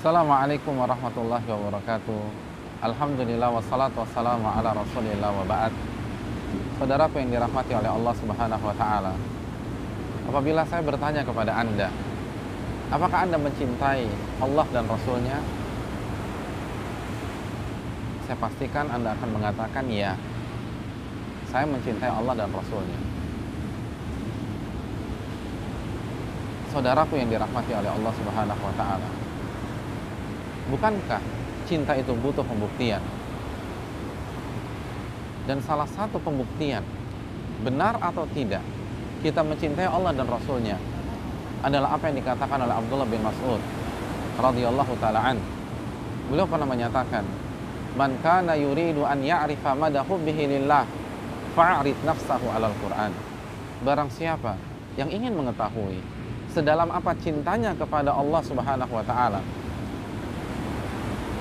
Assalamualaikum warahmatullahi wabarakatuh. Alhamdulillah wassalatu wassalamu ala rasulillah wa ba'd. Saudaraku yang dirahmati oleh Allah subhanahu wa ta'ala, apabila saya bertanya kepada Anda, apakah Anda mencintai Allah dan Rasulnya? Saya pastikan Anda akan mengatakan ya, saya mencintai Allah dan Rasulnya. Saudaraku yang dirahmati oleh Allah subhanahu wa ta'ala, bukankah cinta itu butuh pembuktian? Dan salah satu pembuktian, benar atau tidak, kita mencintai Allah dan Rasulnya adalah apa yang dikatakan oleh Abdullah bin Mas'ud radhiyallahu ta'ala an. Beliau pernah menyatakan, man kana yuridu an ya'rifa mada hubbihi lillah fa'rid nafsahu 'alal Qur'an. Barang siapa yang ingin mengetahui sedalam apa cintanya kepada Allah subhanahu wa ta'ala,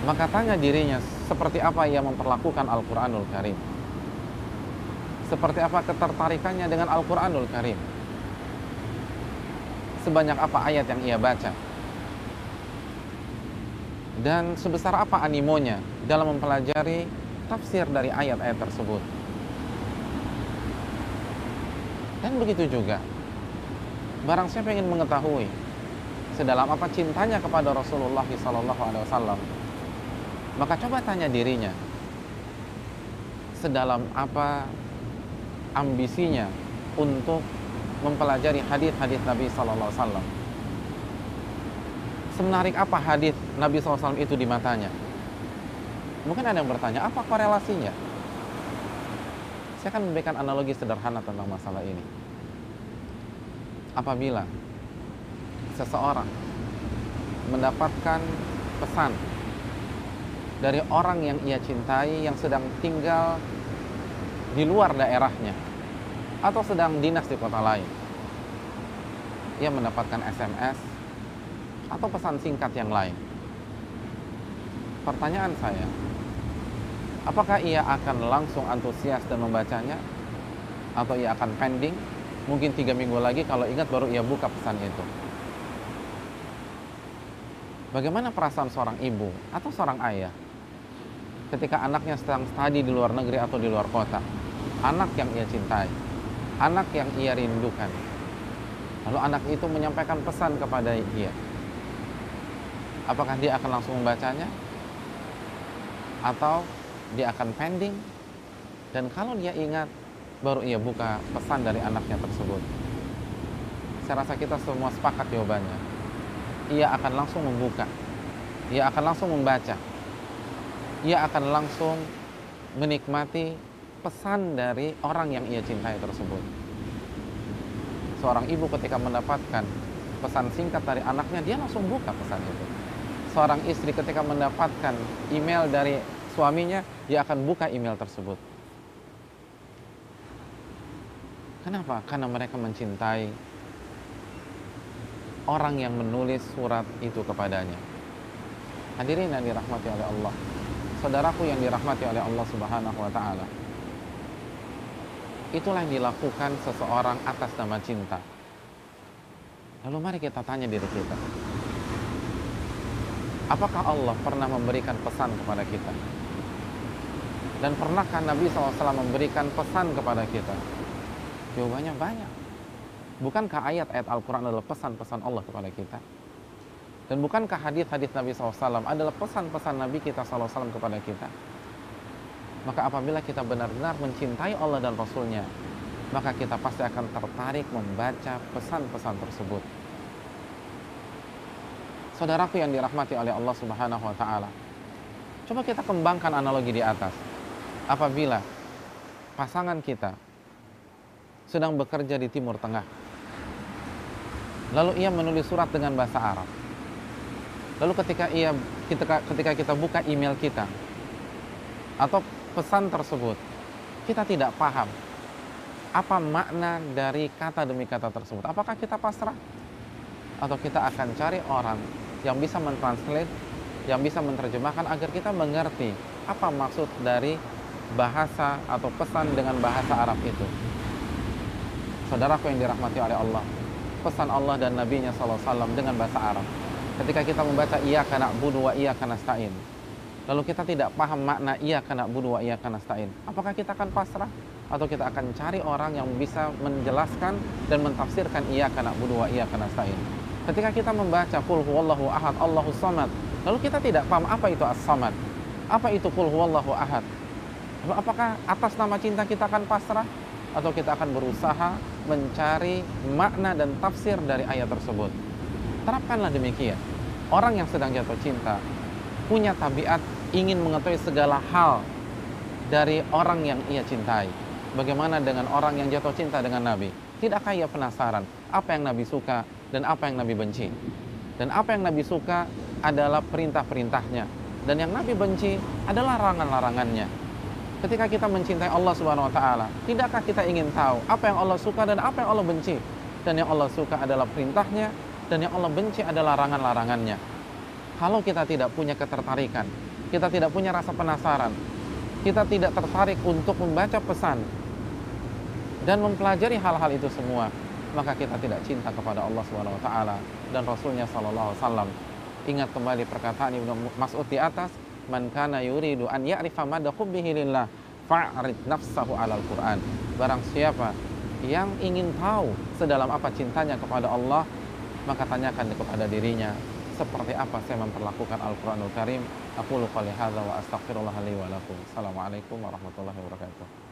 maka tanya dirinya seperti apa ia memperlakukan Al-Quranul Karim, seperti apa ketertarikannya dengan Al-Quranul Karim, sebanyak apa ayat yang ia baca, dan sebesar apa animonya dalam mempelajari tafsir dari ayat-ayat tersebut. Dan begitu juga, barang siapa ingin mengetahui sedalam apa cintanya kepada Rasulullah SAW, maka coba tanya dirinya, sedalam apa ambisinya untuk mempelajari hadis-hadis Nabi SAW. Semenarik apa hadis Nabi SAW itu di matanya? Mungkin ada yang bertanya, apa korelasinya? Saya akan memberikan analogi sederhana tentang masalah ini. Apabila seseorang mendapatkan pesan dari orang yang ia cintai yang sedang tinggal di luar daerahnya atau sedang dinas di kota lain, ia mendapatkan SMS atau pesan singkat yang lain. Pertanyaan saya, apakah ia akan langsung antusias dan membacanya, atau ia akan pending, mungkin 3 minggu lagi kalau ingat baru ia buka pesan itu? Bagaimana perasaan seorang ibu atau seorang ayah ketika anaknya sedang studi di luar negeri atau di luar kota, anak yang ia cintai, anak yang ia rindukan, lalu anak itu menyampaikan pesan kepada dia? Apakah dia akan langsung membacanya, atau dia akan pending, dan kalau dia ingat baru ia buka pesan dari anaknya tersebut? Saya rasa kita semua sepakat jawabannya, ia akan langsung membuka, ia akan langsung membaca, ia akan langsung menikmati pesan dari orang yang ia cintai tersebut. Seorang ibu ketika mendapatkan pesan singkat dari anaknya, dia langsung buka pesan itu. Seorang istri ketika mendapatkan email dari suaminya, dia akan buka email tersebut. Kenapa? Karena mereka mencintai orang yang menulis surat itu kepadanya. Hadirin yang dirahmati oleh Allah, saudaraku yang dirahmati oleh Allah subhanahu wa ta'ala, itulah yang dilakukan seseorang atas nama cinta. Lalu mari kita tanya diri kita, apakah Allah pernah memberikan pesan kepada kita? Dan pernahkah Nabi SAW memberikan pesan kepada kita? Jawabannya banyak. Bukankah ayat-ayat Al-Quran adalah pesan-pesan Allah kepada kita? Dan bukankah hadis-hadis Nabi SAW adalah pesan-pesan Nabi kita SAW kepada kita? Maka apabila kita benar-benar mencintai Allah dan Rasulnya, maka kita pasti akan tertarik membaca pesan-pesan tersebut. Saudaraku yang dirahmati oleh Allah subhanahu wa ta'ala, coba kita kembangkan analogi di atas. Apabila pasangan kita sedang bekerja di Timur Tengah, lalu ia menulis surat dengan bahasa Arab, lalu ketika kita buka email kita atau pesan tersebut, kita tidak paham apa makna dari kata demi kata tersebut, apakah kita pasrah? Atau kita akan cari orang yang bisa mentranslate, yang bisa menerjemahkan agar kita mengerti apa maksud dari bahasa atau pesan dengan bahasa Arab itu? Saudaraku yang dirahmati oleh Allah, pesan Allah dan Nabi-Nya SAW dengan bahasa Arab Ketika kita membaca iyyaka na'budu wa iyyaka nasta'in, lalu kita tidak paham makna iyyaka na'budu wa iyyaka nasta'in, apakah kita akan pasrah atau kita akan cari orang yang bisa menjelaskan dan mentafsirkan iyyaka na'budu wa iyyaka nasta'in? Ketika kita membaca qul huwallahu ahad Allahus samad, lalu kita tidak paham apa itu as-samad, apa itu qul huwallahu ahad, lalu apakah atas nama cinta kita akan pasrah atau kita akan berusaha mencari makna dan tafsir dari ayat tersebut? Terapkanlah demikian. Orang yang sedang jatuh cinta punya tabiat ingin mengetahui segala hal dari orang yang ia cintai. Bagaimana dengan orang yang jatuh cinta dengan Nabi? Tidakkah ia penasaran apa yang Nabi suka dan apa yang Nabi benci? Dan apa yang Nabi suka adalah perintah-perintahnya, dan yang Nabi benci adalah larangan-larangannya. Ketika kita mencintai Allah Subhanahu wa taala, tidakkah kita ingin tahu apa yang Allah suka dan apa yang Allah benci? Dan yang Allah suka adalah perintahnya, dan yang Allah benci adalah larangan-larangannya. Kalau kita tidak punya ketertarikan, kita tidak punya rasa penasaran, kita tidak tertarik untuk membaca pesan dan mempelajari hal-hal itu semua, maka kita tidak cinta kepada Allah Subhanahu wa taala dan Rasulnya sallallahu alaihi wasallam. Ingat kembali perkataan Ibnu Mas'ud di atas, man kana yuridu an ya'rifa madda hubbihi lillah fa'rid nafsahu 'alal Qur'an. Barang siapa yang ingin tahu sedalam apa cintanya kepada Allah, maka tanyakan kepada dirinya, seperti apa saya memperlakukan Al-Qur'anul Karim. Aqulu qouli hadza wa astaghfirullah li wa lakum. Assalamualaikum warahmatullahi wabarakatuh.